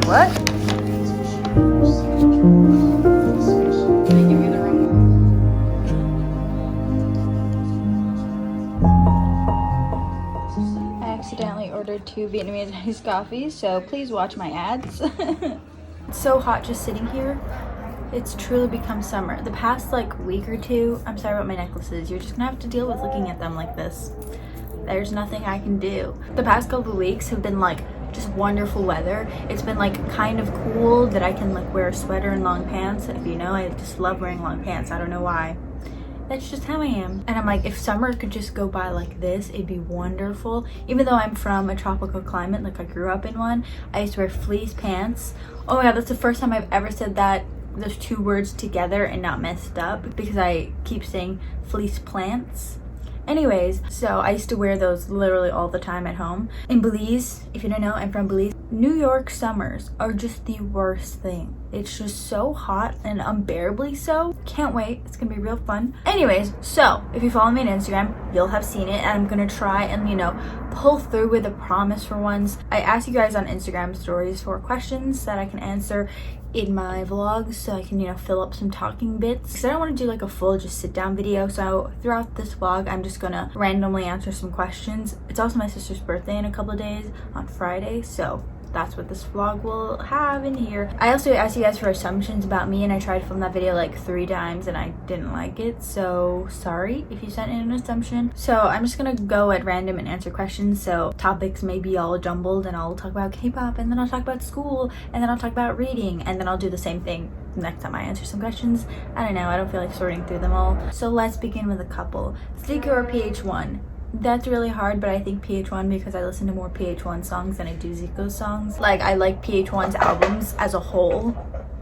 What? I accidentally ordered 2 Vietnamese iced coffees, so please watch my ads. It's so hot just sitting here. It's truly become summer. The past like week or two, I'm sorry about my necklaces, you're just gonna have to deal with looking at them like this. There's nothing I can do. The past couple of weeks have been like just wonderful weather. It's been like kind of cool that I can like wear a sweater and long pants. If you know, I just love wearing long pants. I don't know why. That's just how I am. And I'm like, if summer could just go by like this, it'd be wonderful. Even though I'm from a tropical climate, like I grew up in one, I used to wear fleece pants. Oh my god, that's the first time I've ever said that, those 2 words together and not messed up, because I keep saying fleece plants. Anyways, so I used to wear those literally all the time at home. In Belize, if you don't know, I'm from Belize. New York summers are just the worst thing. It's just so hot and unbearably so. Can't wait. It's gonna be real fun. Anyways, so if you follow me on Instagram, you'll have seen it, and I'm gonna try and, you know, pull through with a promise for once. I asked you guys on Instagram stories for questions that I can answer in my vlogs, so I can, you know, fill up some talking bits, because I don't want to do like a full just sit down video. So throughout this vlog, I'm just gonna randomly answer some questions. It's also my sister's birthday in a couple of days on Friday, so that's what this vlog will have in here. I also asked you guys for assumptions about me, and I tried to film that video like 3 times and I didn't like it, so sorry if you sent in an assumption. So I'm just gonna go at random and answer questions, so topics may be all jumbled, and I'll talk about K-pop, and then I'll talk about school, and then I'll talk about reading, and then I'll do the same thing next time I answer some questions. I don't know, I don't feel like sorting through them all. So let's begin with a couple. Zico or PH1? That's really hard, but I think PH1 because I listen to more PH1 songs than I do Zico's songs. Like, I like PH1's albums as a whole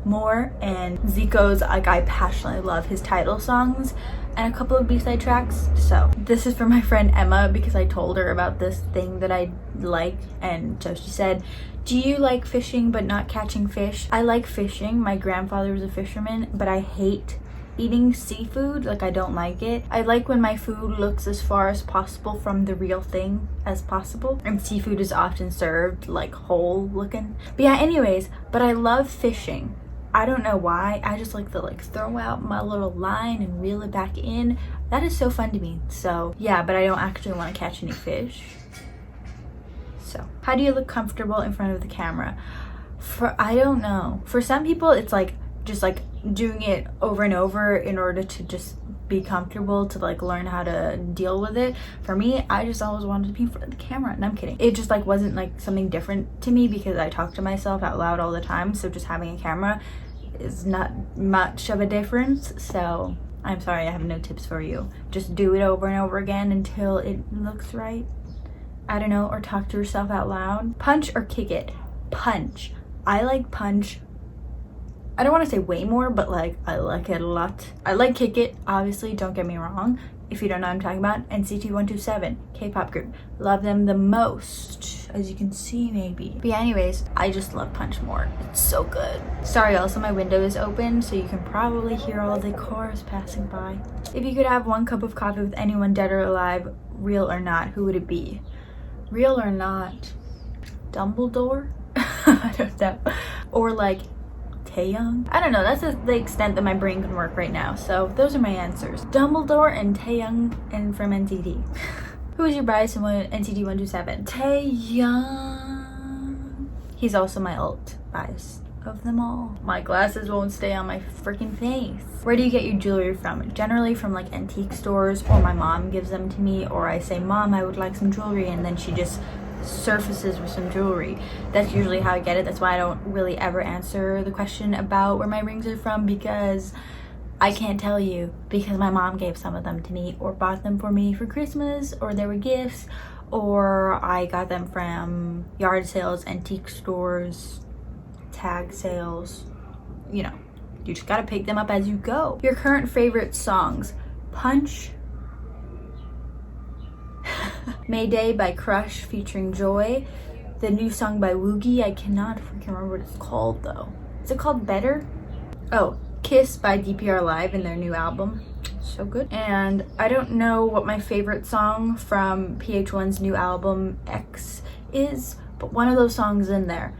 more, and Zico's, like, I passionately love his title songs and a couple of B-side tracks. So this is for my friend Emma, because I told her about this thing that I like, and so she said, do you like fishing but not catching fish? I like fishing. My grandfather was a fisherman, but I hate eating seafood. Like, I don't like it. I like when my food looks as far as possible from the real thing as possible, and seafood is often served like whole looking. But yeah, anyways, but I love fishing. I don't know why. I just like to like throw out my little line and reel it back in. That is so fun to me. So yeah, but I don't actually want to catch any fish. So how do you look comfortable in front of the camera? I don't know. For some people, it's like just like doing it over and over in order to just be comfortable, to like learn how to deal with it. For me, I just always wanted to be in front of the camera, and I'm kidding. It just like wasn't like something different to me, because I talk to myself out loud all the time, so just having a camera is not much of a difference. So I'm sorry, I have no tips for you. Just do it over and over again until it looks right. I don't know, or talk to yourself out loud. Punch or kick it? Punch. I like punch. I don't want to say way more, but like I like it a lot. I like kick it, obviously, don't get me wrong. If you don't know what I'm talking about, NCT 127, K-pop group. Love them the most, as you can see maybe. But yeah, anyways, I just love punch more. It's so good. Sorry, also my window is open, so you can probably hear all the cars passing by. If you could have 1 cup of coffee with anyone dead or alive, real or not, who would it be? Real or not? Dumbledore? I don't know. Or like Taeyong? I don't know, that's the extent that my brain can work right now. So those are my answers. Dumbledore and Taeyong, and from NCT. Who is your bias in NCT 127? Taeyong. He's also my alt bias of them all. My glasses won't stay on my freaking face. Where do you get your jewelry from? Generally from like antique stores, or my mom gives them to me, or I say, Mom, I would like some jewelry, and then she just surfaces with some jewelry. That's usually how I get it. That's why I don't really ever answer the question about where my rings are from, because I can't tell you, because my mom gave some of them to me, or bought them for me for Christmas, or they were gifts, or I got them from yard sales, antique stores, tag sales. You know, you just gotta pick them up as you go. Your current favorite songs? Punch, Mayday by Crush featuring Joy, the new song by Woogie. I cannot freaking remember what it's called though. Is it called Better? Oh, Kiss by DPR Live in their new album. So good. And I don't know what my favorite song from PH1's new album X is, but one of those songs in there.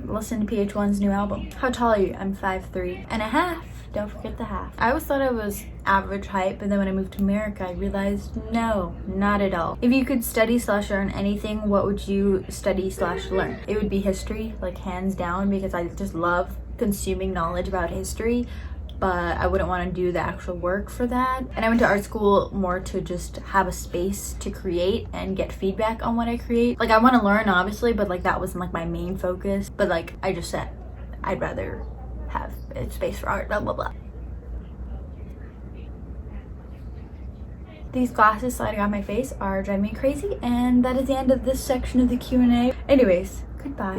listen to PH1's new album. How tall are you? I'm 5'3.5". Don't forget the half. I always thought I was average height, but then when I moved to America, I realized no, not at all. If you could study/learn anything, what would you study/learn? It would be history, like hands down, because I just love consuming knowledge about history, but I wouldn't want to do the actual work for that. And I went to art school more to just have a space to create and get feedback on what I create. Like I want to learn obviously, but like that wasn't like my main focus. But like I just said, I'd rather have a space for art, blah blah blah. These glasses sliding on my face are driving me crazy, and that is the end of this section of the Q&A. Anyways, goodbye.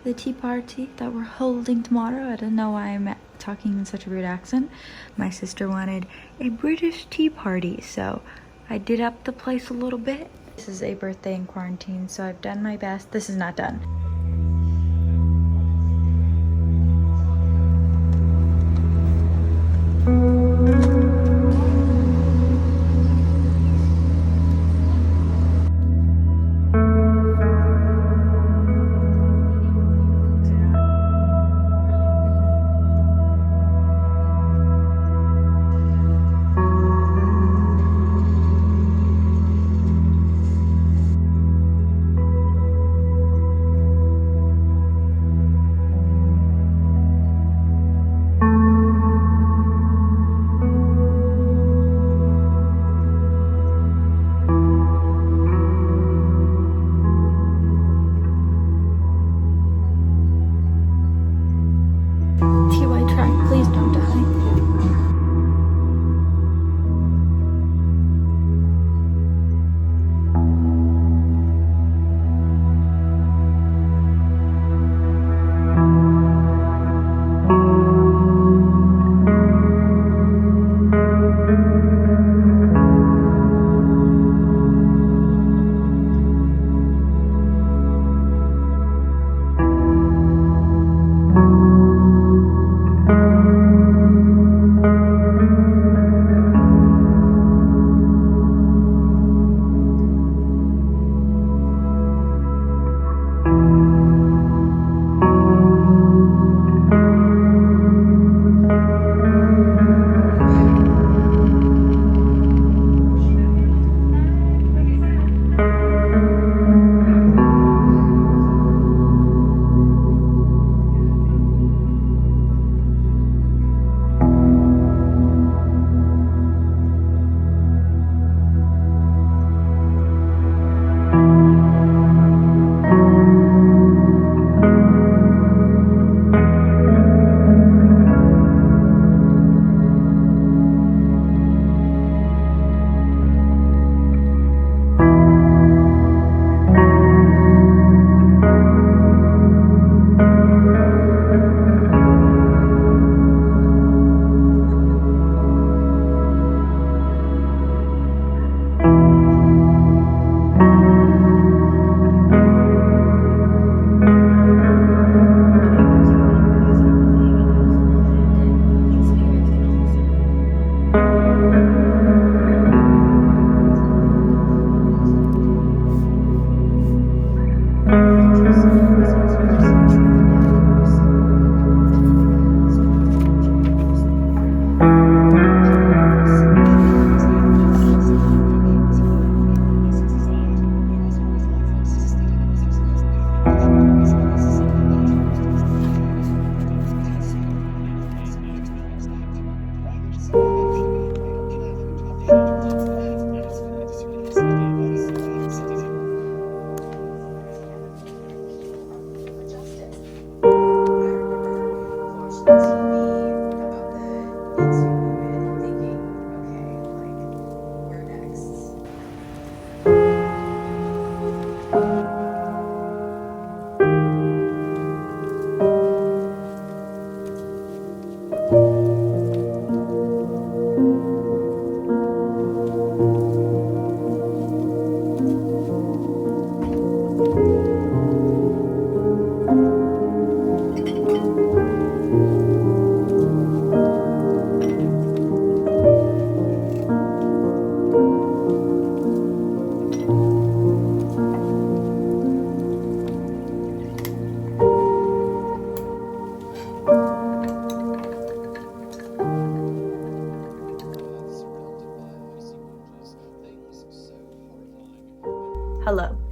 The tea party that we're holding tomorrow. I don't know why I'm talking in such a weird accent. My sister wanted a British tea party, so I did up the place a little bit. This is a birthday in quarantine, so I've done my best. This is not done.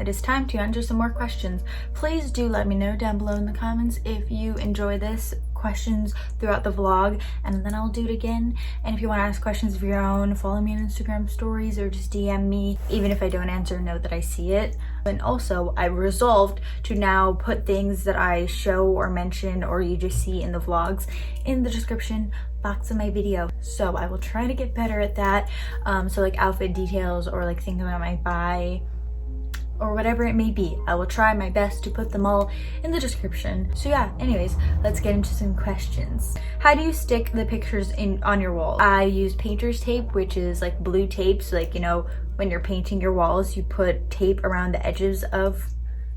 it is time to answer some more questions. Please do let me know down below in the comments if you enjoy this questions throughout the vlog, and then I'll do it again. And if you want to ask questions of your own, follow me on Instagram stories or just DM me. Even if I don't answer, know that I see it. And also, I resolved to now put things that I show or mention or you just see in the vlogs in the description box of my video. So I will try to get better at that. So like outfit details or like things I might buy or whatever it may be, I will try my best to put them all in the description. So yeah, anyways, let's get into some questions. How do you stick the pictures on your wall? I use painter's tape, which is like blue tape. So like, you know, when you're painting your walls, you put tape around the edges of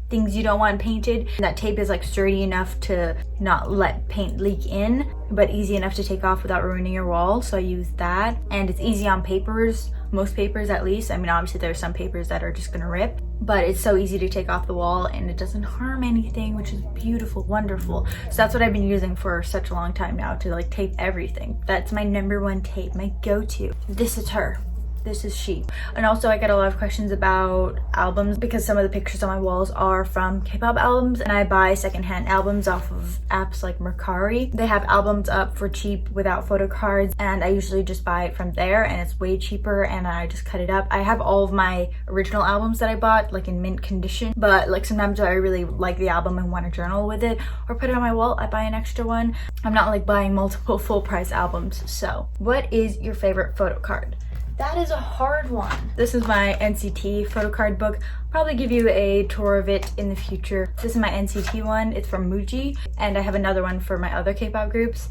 things you don't want painted. And that tape is like sturdy enough to not let paint leak in, but easy enough to take off without ruining your wall. So I use that, and it's easy on papers, most papers at least. I mean, obviously there's some papers that are just gonna rip, but it's so easy to take off the wall and it doesn't harm anything, which is beautiful, wonderful. So that's what I've been using for such a long time now, to like tape everything. That's my #1 tape, my go-to. This is her. This is she. And also I get a lot of questions about albums because some of the pictures on my walls are from K-pop albums, and I buy secondhand albums off of apps like Mercari. They have albums up for cheap without photo cards, and I usually just buy it from there, and it's way cheaper, and I just cut it up. I have all of my original albums that I bought like in mint condition, but like sometimes I really like the album and want to journal with it or put it on my wall, I buy an extra one. I'm not like buying multiple full price albums. So what is your favorite photo card? That is a hard one. This is my NCT photo card book. Probably give you a tour of it in the future. This is my NCT one. It's from Muji, and I have another one for my other K-pop groups,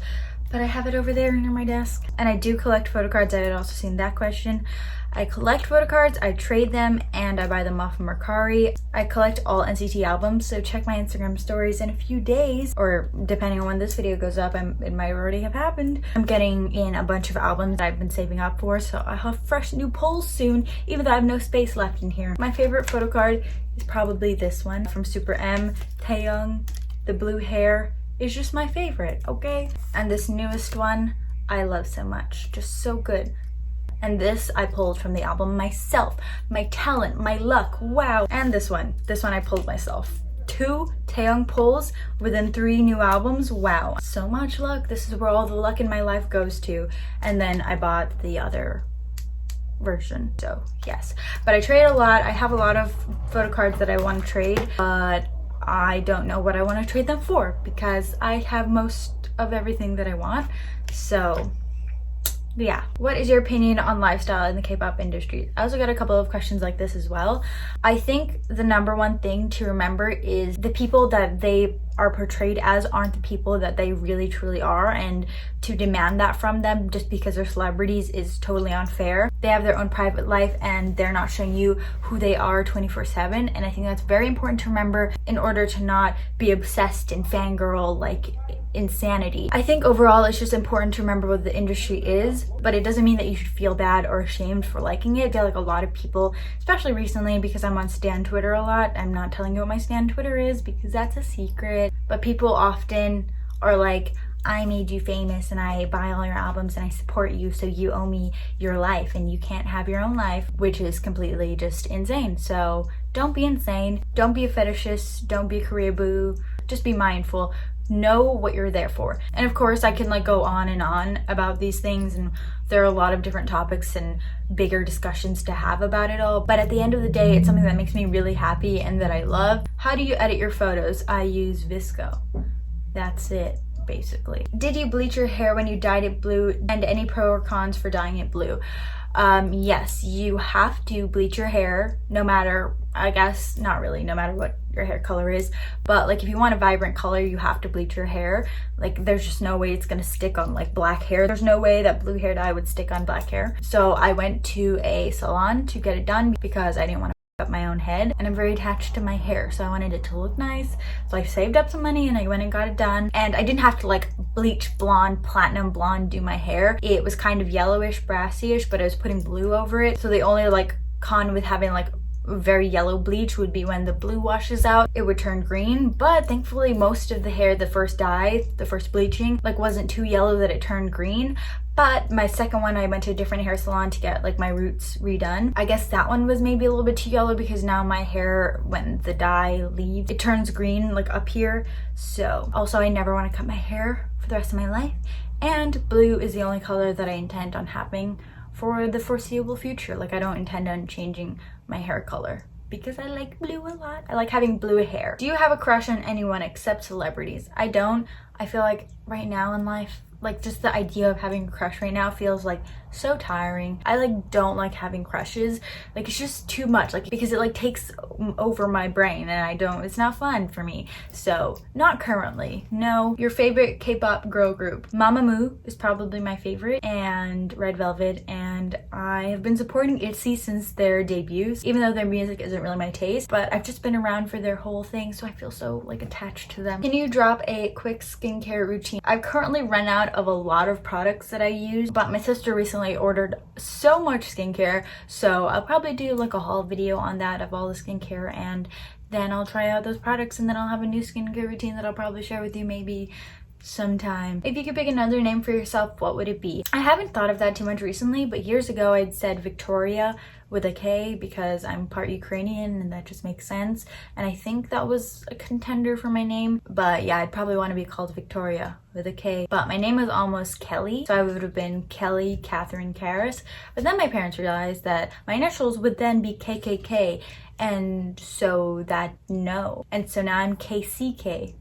but I have it over there near my desk. And I do collect photo cards. I had also seen that question. I collect photo cards, I trade them, and I buy them off of Mercari. I collect all NCT albums, so check my Instagram stories in a few days, or depending on when this video goes up, it might already have happened. I'm getting in a bunch of albums that I've been saving up for, so I'll have fresh new pulls soon, even though I have no space left in here. My favorite photo card is probably this one from Super M, Taeyong. The blue hair is just my favorite, okay? And this newest one, I love so much, just so good. And this I pulled from the album myself. My talent, my luck, wow. And this one I pulled myself. 2 Taeyong pulls within 3 new albums, wow. So much luck. This is where all the luck in my life goes to. And then I bought the other version, so yes. But I trade a lot. I have a lot of photo cards that I want to trade, but I don't know what I want to trade them for because I have most of everything that I want. So yeah, what is your opinion on lifestyle in the K-pop industry? I also got a couple of questions like this as well. I think the #1 thing to remember is the people that they are portrayed as aren't the people that they really truly are, and to demand that from them just because they're celebrities is totally unfair. They have their own private life and they're not showing you who they are 24/7, and I think that's very important to remember in order to not be obsessed and fangirl like insanity. I think overall it's just important to remember what the industry is, but it doesn't mean that you should feel bad or ashamed for liking it. I feel like a lot of people, especially recently because I'm on Stan Twitter a lot, I'm not telling you what my Stan Twitter is because that's a secret, but people often are like, I made you famous and I buy all your albums and I support you, so you owe me your life and you can't have your own life, which is completely just insane. So don't be insane, don't be a fetishist, don't be a career boo, just be mindful. Know what you're there for. And of course I can like go on and on about these things, and there are a lot of different topics and bigger discussions to have about it all, but at the end of the day it's something that makes me really happy and that I love. How do you edit your photos? I use Visco. That's it basically. Did you bleach your hair when you dyed it blue, and any pro or cons for dyeing it blue? Yes, you have to bleach your hair no matter, I guess not really, no matter what your hair color is, but like if you want a vibrant color you have to bleach your hair. Like there's just no way it's gonna stick on like black hair. There's no way that blue hair dye would stick on black hair. So I went to a salon to get it done because I didn't want to up my own head, and I'm very attached to my hair, so I wanted it to look nice. So I saved up some money and I went and got it done, and I didn't have to like bleach blonde, platinum blonde do my hair. It was kind of yellowish, brassy-ish, but I was putting blue over it. So the only like con with having like very yellow bleach would be when the blue washes out, it would turn green. But thankfully most of the hair, the first dye, the first bleaching, like wasn't too yellow that it turned green. But my second one, I went to a different hair salon to get like my roots redone. I guess that one was maybe a little bit too yellow because now my hair, when the dye leaves, it turns green like up here. So also I never want to cut my hair for the rest of my life. And blue is the only color that I intend on having for the foreseeable future. Like I don't intend on changing my hair color because I like blue a lot. I like having blue hair. Do you have a crush on anyone except celebrities? I don't. I feel like right now in life, like just the idea of having a crush right now feels like so tiring. I like don't like having crushes. Like it's just too much, like because it like takes over my brain and I don't, it's not fun for me. So not currently, no. Your favorite K-pop girl group? Mamamoo is probably my favorite, and Red Velvet, and I have been supporting ITZY since their debuts, even though their music isn't really my taste, but I've just been around for their whole thing, so I feel so like attached to them. Can you drop a quick skincare routine? I've currently run out of a lot of products that I use, but my sister recently ordered so much skincare, so I'll probably do like a haul video on that of all the skincare, and then I'll try out those products, and then I'll have a new skincare routine that I'll probably share with you maybe sometime. If you could pick another name for yourself, what would it be? I haven't thought of that too much recently, but years ago I'd said Victoria with a K because I'm part Ukrainian and that just makes sense, and I think that was a contender for my name. But yeah, I'd probably want to be called Victoria with a K, but my name was almost Kelly, so I would have been Kelly Catherine Karras, but then my parents realized that my initials would then be KKK, and so that no, and so now I'm KCK.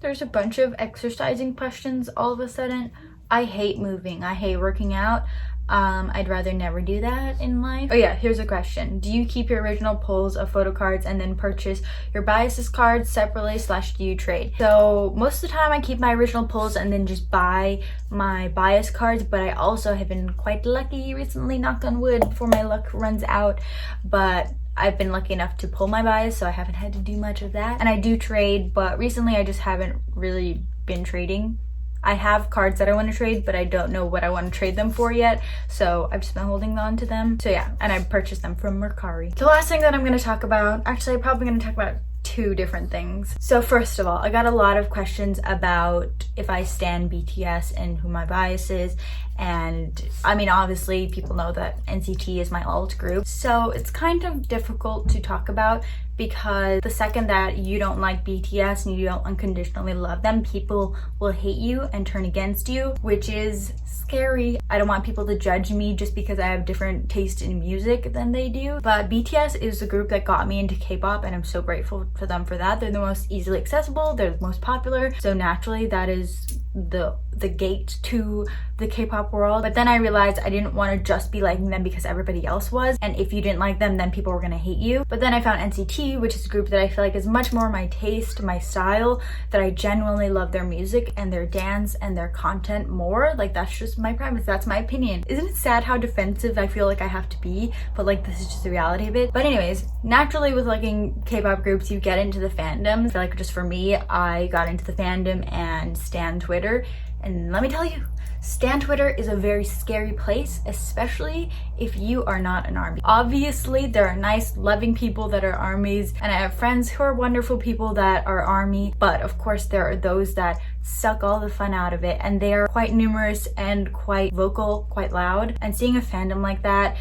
There's a bunch of exercising questions all of a sudden. I hate moving, I hate working out. I'd rather never do that in life. Oh yeah, here's a question. Do you keep your original pulls of photo cards and then purchase your biases cards separately / do you trade? So most of the time I keep my original pulls and then just buy my bias cards, but I also have been quite lucky recently, knock on wood, before my luck runs out, but I've been lucky enough to pull my bias, so I haven't had to do much of that. And I do trade, but recently I just haven't really been trading. I have cards that I want to trade, but I don't know what I want to trade them for yet, so I've just been holding on to them. So yeah, and I purchased them from Mercari. The last thing that I'm going to talk about, actually I'm probably going to talk about two different things. So first of all, I got a lot of questions about if I stan BTS and who my bias is, and I mean obviously people know that NCT is my alt group, so it's kind of difficult to talk about because the second that you don't like BTS and you don't unconditionally love them, people will hate you and turn against you, which is scary. I don't want people to judge me just because I have different taste in music than they do, but BTS is the group that got me into K-pop, and I'm so grateful for them for that. They're the most easily accessible, they're the most popular, so naturally that is the gate to the K-pop world. But then I realized I didn't want to just be liking them because everybody else was, and if you didn't like them then people were gonna hate you. But then I found NCT, which is a group that I feel like is much more my taste, my style, that I genuinely love their music and their dance and their content more. Like that's just my premise, that's my opinion. Isn't it sad how defensive I feel like I have to be, but like this is just the reality of it. But anyways, naturally with liking K-pop groups you get into the fandoms. I feel like just for me, I got into the fandom and stan Twitter, and let me tell you, stan Twitter is a very scary place, especially if you are not an army. Obviously, there are nice, loving people that are armies, and I have friends who are wonderful people that are army, but of course there are those that suck all the fun out of it, and they are quite numerous and quite vocal, quite loud, and seeing a fandom like that,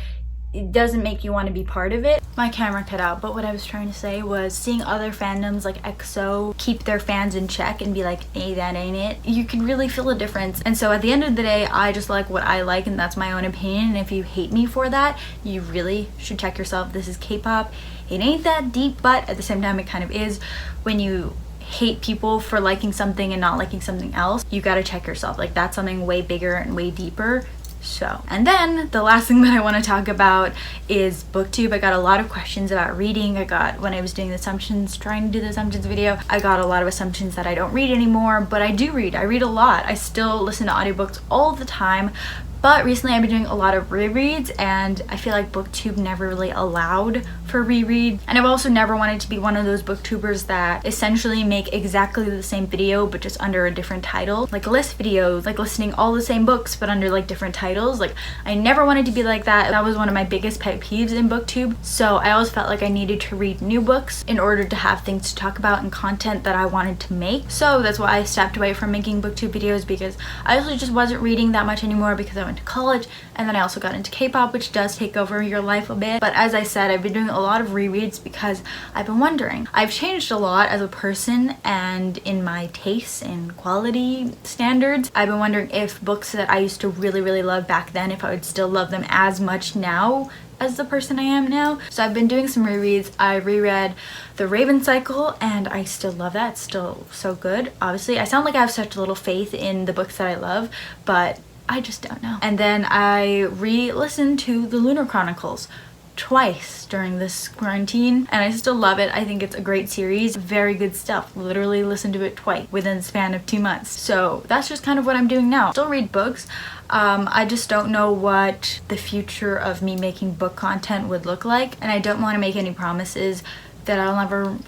it doesn't make you want to be part of it. My camera cut out, but what I was trying to say was seeing other fandoms like EXO keep their fans in check and be like, hey, that ain't it. You can really feel a difference. And so at the end of the day, I just like what I like, and that's my own opinion. And if you hate me for that, you really should check yourself. This is K-pop. It ain't that deep, but at the same time, it kind of is. When you hate people for liking something and not liking something else, you gotta check yourself. Like that's something way bigger and way deeper. So, and then the last thing that I want to talk about is booktube. I got a lot of questions about reading. When I was doing the assumptions, trying to do the assumptions video, I got a lot of assumptions that I don't read anymore, but I do read. I read a lot. I still listen to audiobooks all the time, but recently I've been doing a lot of rereads, and I feel like booktube never really allowed for reread. And I've also never wanted to be one of those booktubers that essentially make exactly the same video but just under a different title, like list videos, like listening all the same books but under like different titles. Like I never wanted to be like that. That was one of my biggest pet peeves in booktube, so I always felt like I needed to read new books in order to have things to talk about and content that I wanted to make. So that's why I stepped away from making booktube videos, because I also just wasn't reading that much anymore because I went went to college, and then I also got into K-pop, which does take over your life a bit. But as I said, I've been doing a lot of rereads because I've been wondering. I've changed a lot as a person and in my tastes and quality standards. I've been wondering if books that I used to really love back then, if I would still love them as much now as the person I am now. So I've been doing some rereads. I reread The Raven Cycle and I still love that. It's still so good. Obviously, I sound like I have such little faith in the books that I love, but I just don't know. And then I re-listened to The Lunar Chronicles twice during this quarantine, and I still love it. I think it's a great series, very good stuff. Literally listened to it twice within the span of 2 months. So that's just kind of what I'm doing now. Still read books. I just don't know what the future of me making book content would look like, and I don't want to make any promises that I'll never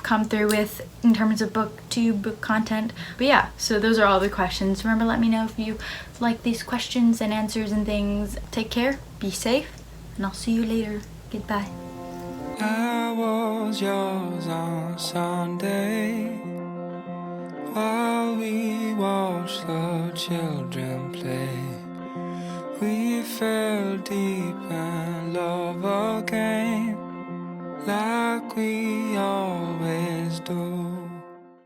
come through with in terms of book content. But yeah, so those are all the questions. Remember, let me know if you like these questions and answers and things. Take care, be safe, and I'll see you later. Goodbye. I was yours on Sunday while we watched the children play. We fell deep in love again, like we always do.